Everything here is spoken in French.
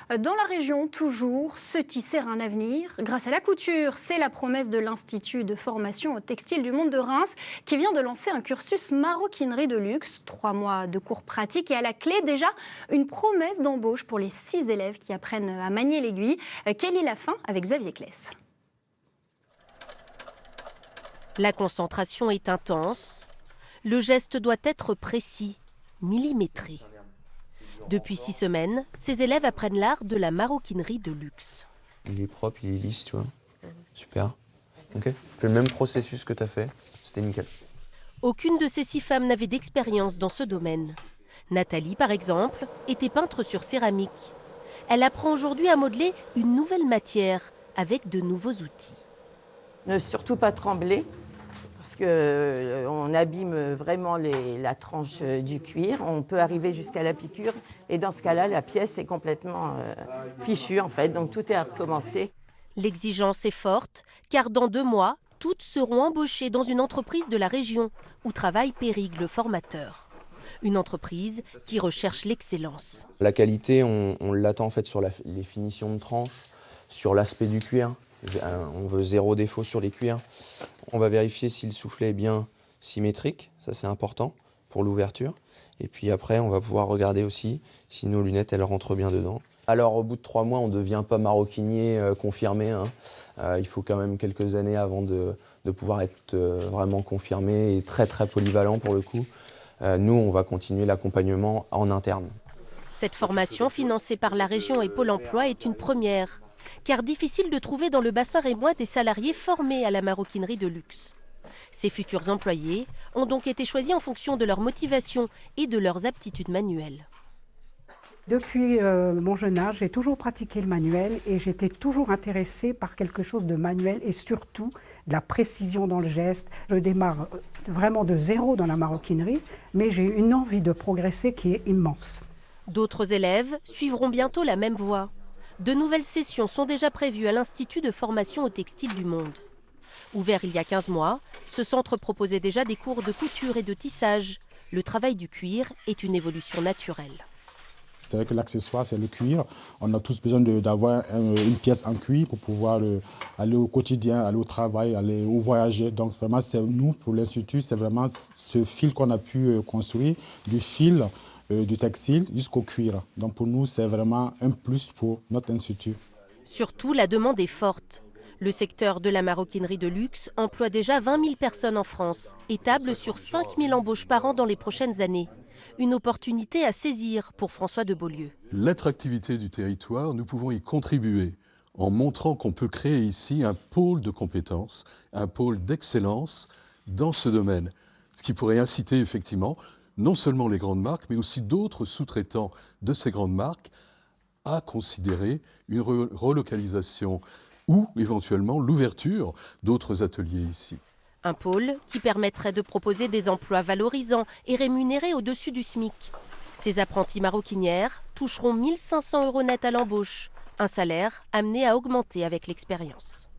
Dans la région, toujours, se tisser un avenir grâce à la couture. C'est la promesse de l'Institut de formation au textile du Monde de Reims qui vient de lancer un cursus maroquinerie de luxe. 3 mois de cours pratiques et à la clé déjà une promesse d'embauche pour les 6 élèves qui apprennent à manier l'aiguille. Quelle est la fin avec Xavier Kless? La concentration est intense. Le geste doit être précis, millimétré. Depuis 6 semaines, ces élèves apprennent l'art de la maroquinerie de luxe. Il est propre, il est lisse, tu vois. Super. Ok. Fais le même processus que tu as fait, c'était nickel. Aucune de ces 6 femmes n'avait d'expérience dans ce domaine. Nathalie, par exemple, était peintre sur céramique. Elle apprend aujourd'hui à modeler une nouvelle matière avec de nouveaux outils. Ne surtout pas trembler, parce qu'on abîme vraiment la tranche du cuir. On peut arriver jusqu'à la piqûre et dans ce cas-là, la pièce est complètement fichue en fait, donc tout est à recommencer. L'exigence est forte, car dans 2 mois, toutes seront embauchées dans une entreprise de la région où travaille Périg, le formateur. Une entreprise qui recherche l'excellence. La qualité, on l'attend en fait sur les finitions de tranches, sur l'aspect du cuir. On veut 0 défaut sur les cuirs. On va vérifier si le soufflet est bien symétrique, ça c'est important pour l'ouverture. Et puis après, on va pouvoir regarder aussi si nos lunettes elles rentrent bien dedans. Alors au bout de 3 mois, on ne devient pas maroquinier confirmé. Il faut quand même quelques années avant de pouvoir être vraiment confirmé et très très polyvalent pour le coup. Nous, on va continuer l'accompagnement en interne. Cette formation financée par la région et Pôle emploi est une première. Car difficile de trouver dans le bassin rémois des salariés formés à la maroquinerie de luxe. Ces futurs employés ont donc été choisis en fonction de leur motivation et de leurs aptitudes manuelles. Depuis mon jeune âge, j'ai toujours pratiqué le manuel et j'étais toujours intéressée par quelque chose de manuel et surtout de la précision dans le geste. Je démarre vraiment de zéro dans la maroquinerie, mais j'ai une envie de progresser qui est immense. D'autres élèves suivront bientôt la même voie. De nouvelles sessions sont déjà prévues à l'Institut de formation au textile du Monde. Ouvert il y a 15 mois, ce centre proposait déjà des cours de couture et de tissage. Le travail du cuir est une évolution naturelle. C'est vrai que l'accessoire, c'est le cuir. On a tous besoin d'avoir une pièce en cuir pour pouvoir aller au quotidien, aller au travail, aller ou voyager. Donc vraiment, c'est nous, pour l'Institut, c'est vraiment ce fil qu'on a pu construire, du fil du textile jusqu'au cuir. Donc pour nous, c'est vraiment un plus pour notre institut. Surtout, la demande est forte. Le secteur de la maroquinerie de luxe emploie déjà 20 000 personnes en France et table sur 5 000 embauches par an dans les prochaines années. Une opportunité à saisir pour François de Beaulieu. L'attractivité du territoire, nous pouvons y contribuer en montrant qu'on peut créer ici un pôle de compétences, un pôle d'excellence dans ce domaine. Ce qui pourrait inciter effectivement non seulement les grandes marques, mais aussi d'autres sous-traitants de ces grandes marques à considérer une relocalisation ou éventuellement l'ouverture d'autres ateliers ici. Un pôle qui permettrait de proposer des emplois valorisants et rémunérés au-dessus du SMIC. Ces apprentis maroquinières toucheront 1 500 € net à l'embauche, un salaire amené à augmenter avec l'expérience.